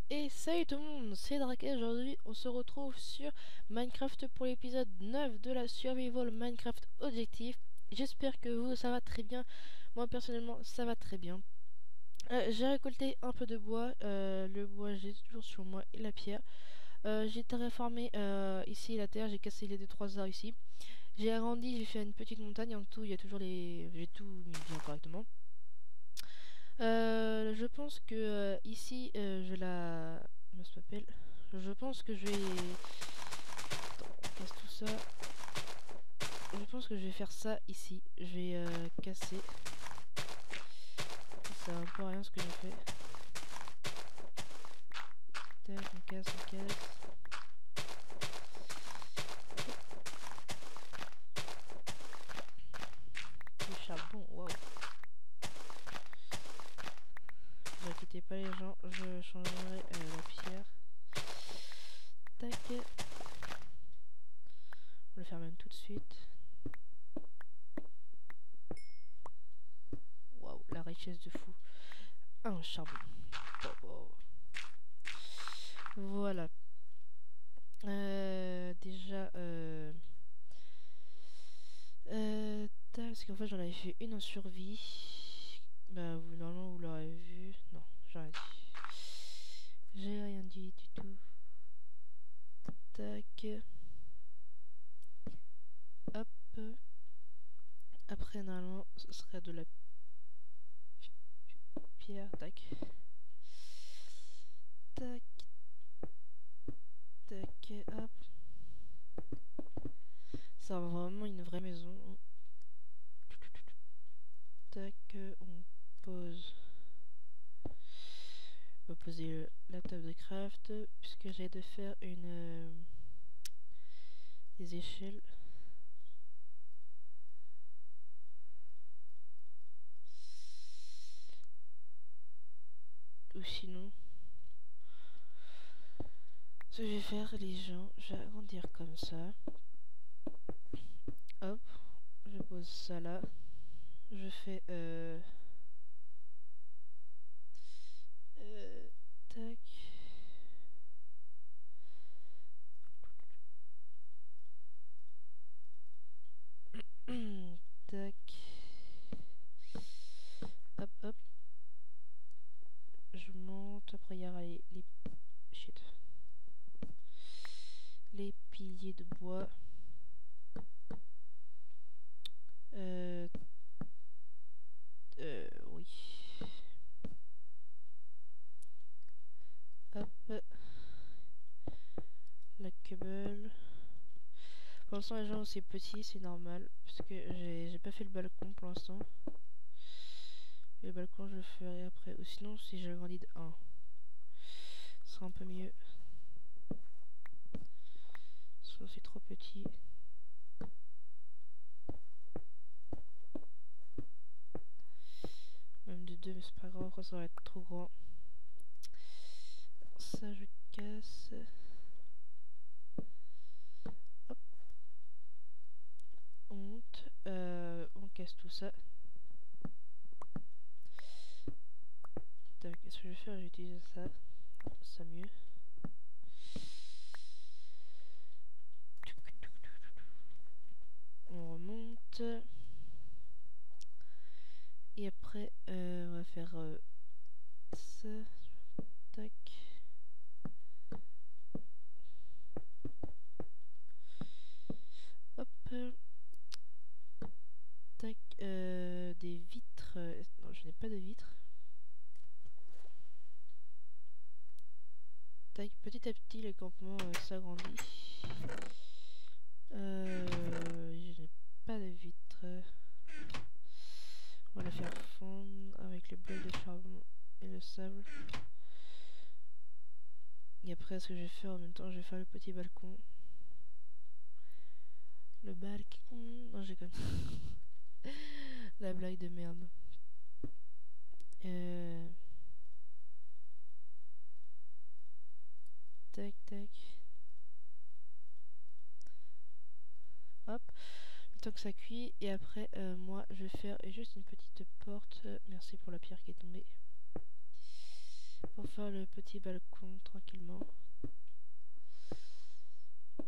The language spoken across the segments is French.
Et salut tout le monde, c'est Drake. Aujourd'hui on se retrouve sur Minecraft pour l'épisode 9 de la Survival Minecraft Objectif. J'espère que vous ça va très bien, moi personnellement ça va très bien. J'ai récolté un peu de bois, le bois j'ai toujours sur moi et la pierre. J'ai terraformé ici la terre, j'ai cassé les 2-3 arbres ici. J'ai agrandi, j'ai fait une petite montagne, en tout il y a toujours les... j'ai tout mis bien correctement. Je pense que ici je la... Comment ça s'appelle? Je pense que je vais... Attends, on casse tout ça. Je pense que je vais faire ça ici. Je vais casser. Ça sert un peu à rien ce que j'ai fait. Tac, on casse, on casse. Du charbon, waouh. Ne vous inquiétez pas les gens, je changerai la pierre. Tac. On va le faire même tout de suite. Waouh, la richesse de fou. Un charbon. Oh, oh. Voilà. Déjà, parce qu'en fait j'en avais fait une en survie. Bah vous normalement vous l'aurez vu. Non, j'ai rien dit. J'ai rien dit du tout. Tac. Hop. Après normalement ce serait de la pierre. Tac. Tac. Tac. Hop. Ça va vraiment une vraie maison. Tac. On pose. On va poser la table de craft puisque j'ai de faire une des échelles. Ou sinon ce que je vais faire les gens, je vais agrandir comme ça. Hop, je pose ça là. Je fais tac. Tac. Hop hop. Je monte, après il y aura shit. Les piliers de bois. Oui. Hop. La cable. Pour l'instant les gens c'est petit, c'est normal. Parce que j'ai pas fait le balcon pour l'instant. Le balcon je le ferai après. Ou sinon si j'agrandis de 1. Ce sera un peu mieux. Soit c'est trop petit. Même de 2 mais c'est pas grave, après ça va être trop grand. Ça je casse. Hop. On monte. On casse tout ça. Tac, qu'est-ce que je vais faire? J'utilise ça. Ça mieux. On remonte. Et après, on va faire ça. Tac. Hop. Tac. Des vitres. Non, je n'ai pas de vitres. Tac. Petit à petit, le campement s'agrandit. Je n'ai pas de vitres. On va la faire fondre avec le bloc de charbon et le sable. Et après, ce que je vais faire en même temps, je vais faire le petit balcon. Le balcon. Non, j'ai comme la blague de merde. Tac, tac. Hop. tant que ça cuit. Et après, moi, je vais faire juste une petite porte. Merci pour la pierre qui est tombée. Pour faire le petit balcon tranquillement.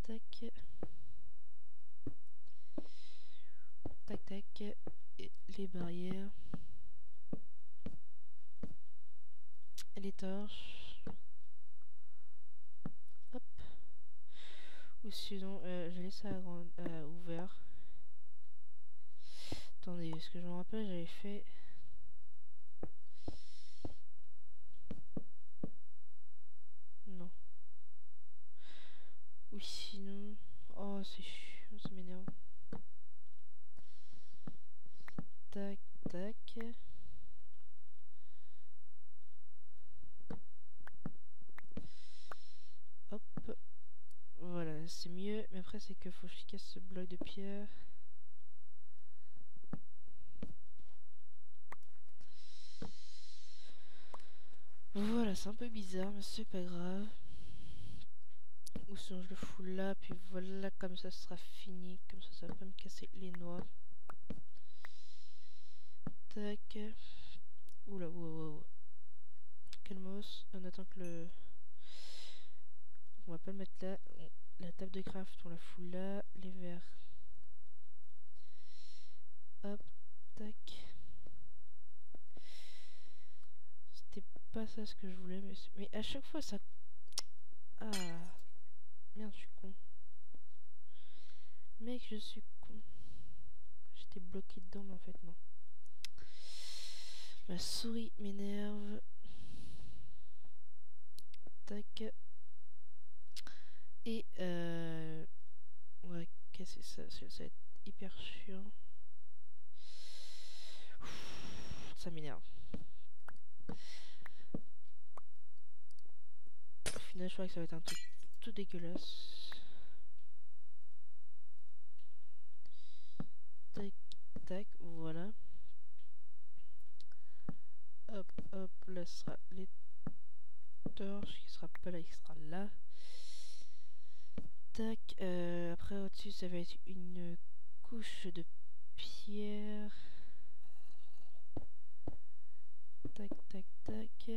Tac. Tac, tac. Et les barrières. Et les torches. Hop. Ou sinon, je laisse ça ouvert. Attendez, ce que je me rappelle, j'avais fait... Non. Ou sinon... Oh, c'est chiant, ça m'énerve. Tac, tac. Hop. Voilà, c'est mieux. Mais après, c'est qu'il faut que je casse ce bloc de pierre. Voilà, c'est un peu bizarre, mais c'est pas grave. Ou sinon je le fous là, puis voilà, comme ça ce sera fini. Comme ça va pas me casser les noix. Tac. Oula, wow. Calmos. On attend que le... On va pas le mettre là. La table de craft, on la fout là. Les verres. Hop. Tac. C'était pas ça ce que je voulais, mais à chaque fois ça... Ah. Merde, je suis con. Mec, je suis con. J'étais bloqué dedans, mais en fait, non. Ma souris m'énerve. Tac. Et on va casser ça, ça va être hyper chiant. Ça m'énerve. Au final, je crois que ça va être un truc tout dégueulasse. Tac, tac, voilà. Hop, hop, là ce sera les torches, qui sera pas là, qui sera là. Tac, après au-dessus ça va être une couche de pierre. Tac, tac, tac.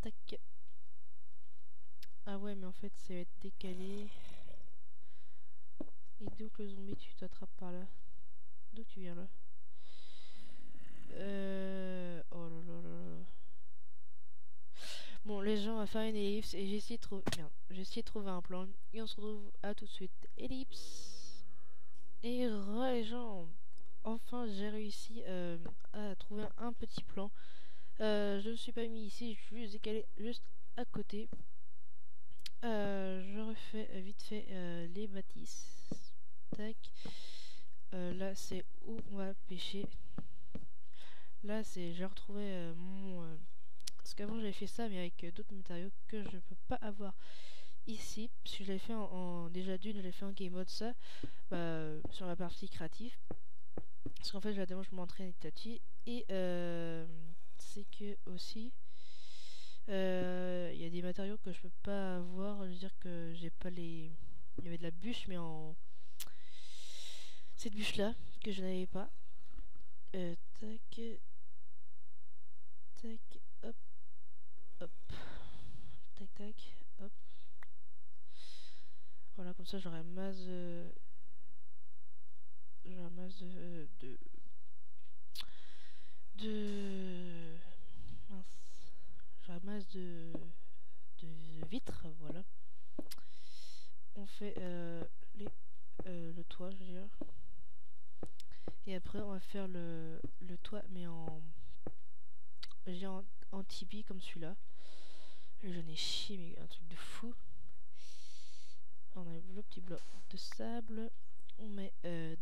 Tac. Ah ouais, mais en fait ça va être décalé. Et d'où que le zombie tu t'attrapes par là? D'où tu viens là? Oh là là là là. Bon, les gens, on va faire une ellipse et j'ai essayé de trouver... Merde, j'ai essayé de trouver un plan. Et on se retrouve à tout de suite. Ellipse. Et les gens, enfin j'ai réussi à trouver un petit plan. Je ne me suis pas mis ici, je suis juste décalé juste à côté. Je refais vite fait les bâtisses. Tac. Là c'est où on va pêcher. Là c'est j'ai retrouvé mon... parce qu'avant j'avais fait ça mais avec d'autres matériaux que je peux pas avoir ici. Parce que je l'avais fait déjà d'une, je l'ai fait en game mode ça. Sur la partie créative. Parce qu'en fait je m'entraîne petit à petit. Et c'est que aussi il y a des matériaux que je peux pas avoir. Je veux dire que j'ai pas les... Il y avait de la bûche mais en... Cette bûche là que je n'avais pas. Tac. Tac. Hop. Hop. Tac tac. Hop. Voilà, comme ça j'aurai masse j'aurai masse de mince. J'aurai masse de vitres, voilà. On fait le toit, je veux dire. Et après on va faire le toit mais en tipi comme celui-là. J'en ai chié mais un truc de fou. On a le petit bloc de sable. On met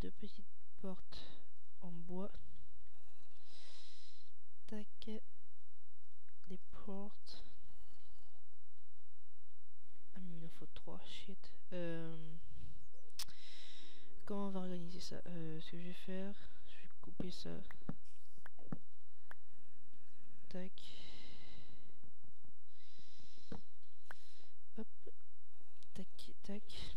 deux petites portes en bois. Tac. Des portes. Ah mais il en faut 3, shit. Comment on va organiser ça? Ce que je vais faire, je vais couper ça. Tac. Hop. Tac, tac.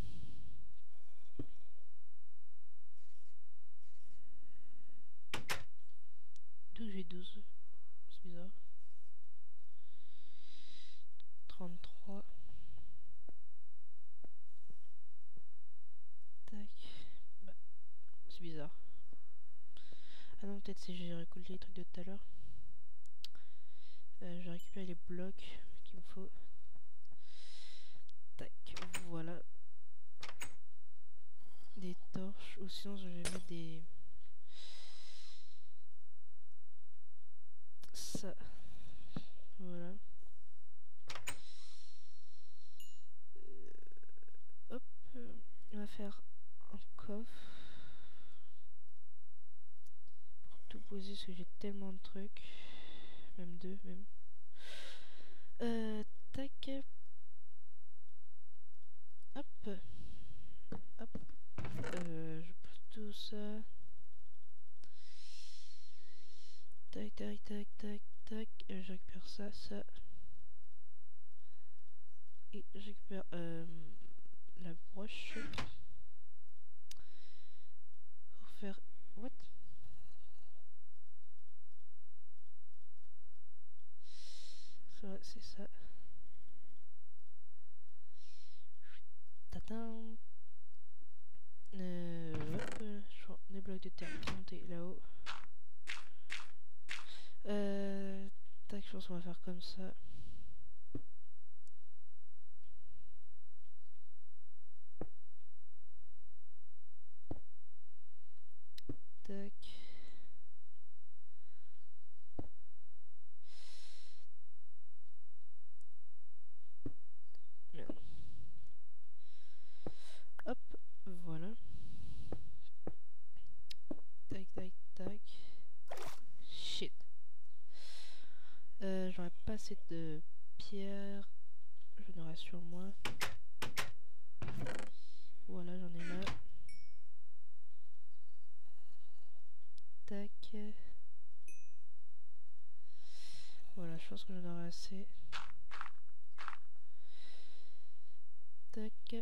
fait 12. C'est bizarre. 33. Tac. Bah, c'est bizarre. Ah non, peut-être c'est j'ai récolté les trucs de tout à l'heure. Je vais récupérer les blocs qu'il me faut. Tac, voilà. Des torches. Ou sinon je vais mettre des... Ça. Voilà. Hop. On va faire un coffre. Pour tout poser parce que j'ai tellement de trucs. Même deux, même. Tac. Hop. Hop. Je pose tout ça. Tac, tac, tac, tac, tac. Je récupère ça, ça. Et je récupère la broche. Pour faire... What? Ça, c'est ça. Tatin. Hop. Je prends des blocs de terre plantés là-haut. Tac, je pense qu'on va faire comme ça. Tac. Merde. Hop, voilà. Tac, tac, tac. Shit. J'aurais pas assez de pierres. J'en aurai sur moi. Voilà, j'en ai là. Tac. Voilà, je pense que j'en aurai assez. Tac.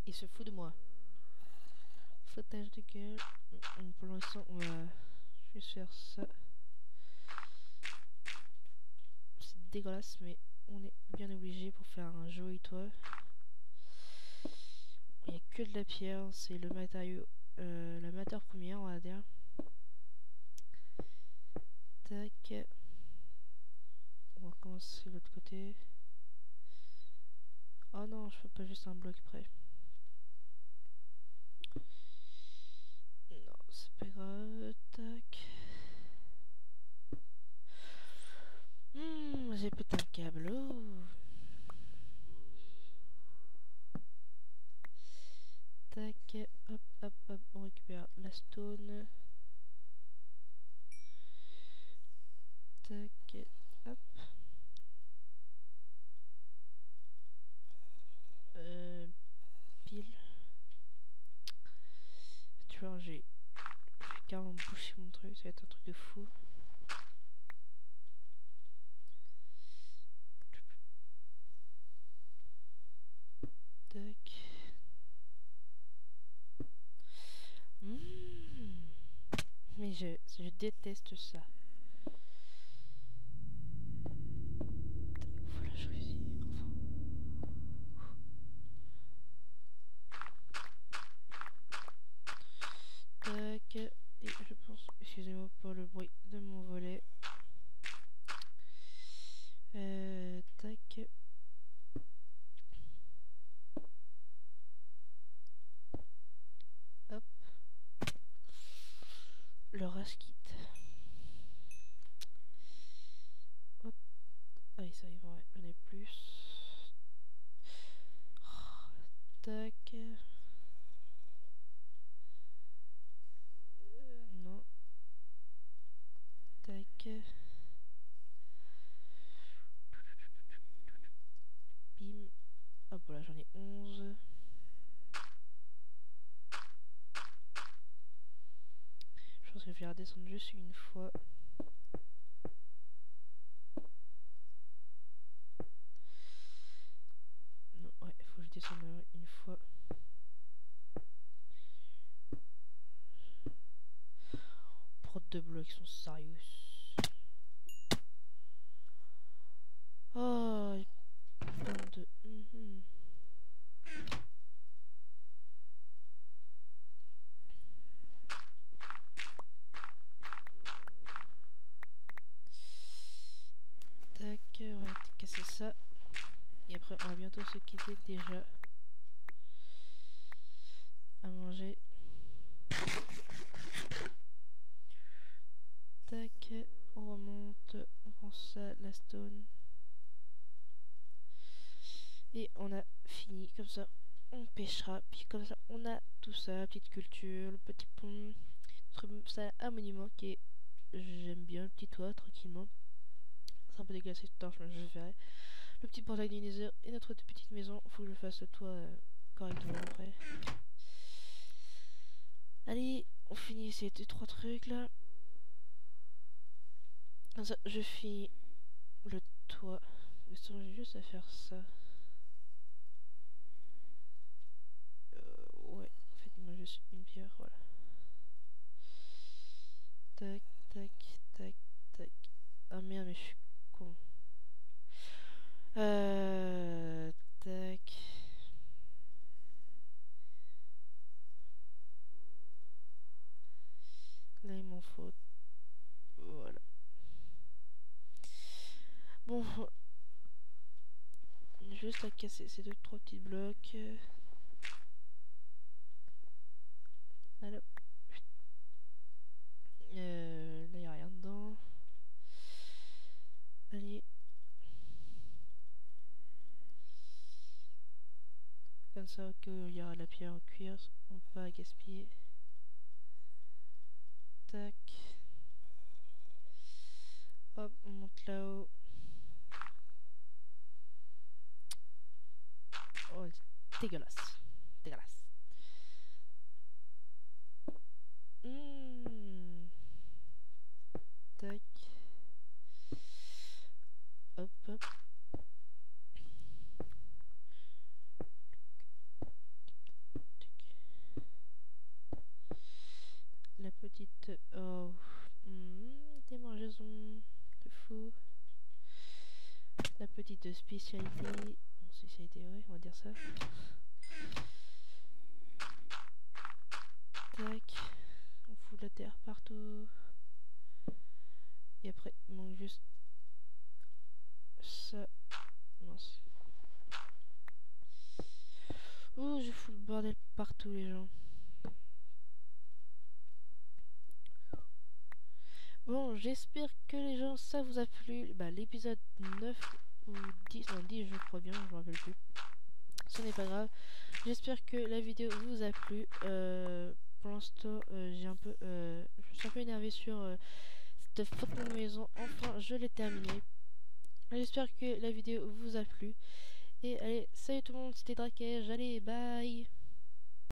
Il se fout de moi. Foutage de gueule. Pour l'instant, on va juste faire ça. C'est dégueulasse, mais on est bien obligé pour faire un joli toit. Il n'y a que de la pierre, c'est le matériau, la matière première, on va dire. Tac. On va commencer de l'autre côté. Oh non, je peux pas juste un bloc près. Non, c'est pas grave. Tac. J'ai pété un câble. Oh. Tac. Hop, hop, hop. On récupère la stone. Tac. Hop. Pile. Tu vois, j'ai carrément bouché mon truc. Ça va être un truc de fou. Tac. Mais je déteste ça. Voilà, je réussis. Enfin. Tac. Et je pense, excusez-moi pour le bruit de mon volet. Tac. Hop. Le raskit. Hop. Ah oui, ça y va, ouais, j'en ai plus. Tac. Non. Tac. Bim. Hop, voilà, j'en ai 11. Je pense que je vais redescendre juste une fois. Non, ouais, faut que je descende une fois. 2 blocs sont sérieux. Oh, 22. Tac, on va casser ça. Et après, on va bientôt se quitter déjà. À manger. Tac, on remonte. On prend ça, la stone. Et on a fini comme ça. On pêchera. Puis comme ça, on a tout ça. Petite culture, le petit pont. Ça, un monument qui est. J'aime bien le petit toit tranquillement. C'est un peu dégueulasse cette torche, mais je le ferai. Le petit portail du Nether et notre petite maison. Faut que je fasse le toit correctement après. Allez, on finit ces 3 trucs là. Comme ça, je finis le toit. J'ai juste à faire ça. Ouais, en fait, il m'a juste une pierre, voilà. Tac, tac, tac, tac. Ah merde, mais je suis con. Tac. Là, il m'en faut. Voilà. Bon. Juste à casser ces 2-3 petits blocs. Alors. Là, il n'y a rien dedans. Allez. Comme ça, qu'il y a la pierre en cuir, on peut pas gaspiller. Tac. Hop, on monte là-haut. Oh, dégueulasse. Dégueulasse. Tac. Hop, hop. La petite... Oh. Démangeaison de fou. La petite spécialité. Bon, spécialité, ouais, on va dire ça. Tac. On fout de la terre partout. Et après, il manque juste ça. Mince. Ouh, je fous le bordel partout, les gens. Bon, j'espère que les gens, ça vous a plu. Bah, l'épisode 9 ou 10, non 10 je crois bien, je me rappelle plus. Ce n'est pas grave. J'espère que la vidéo vous a plu. Pour l'instant, j'ai un peu, je suis un peu énervé sur cette fucking maison. Enfin, je l'ai terminée. J'espère que la vidéo vous a plu. Et allez, salut tout le monde, c'était Drakej. Allez, bye.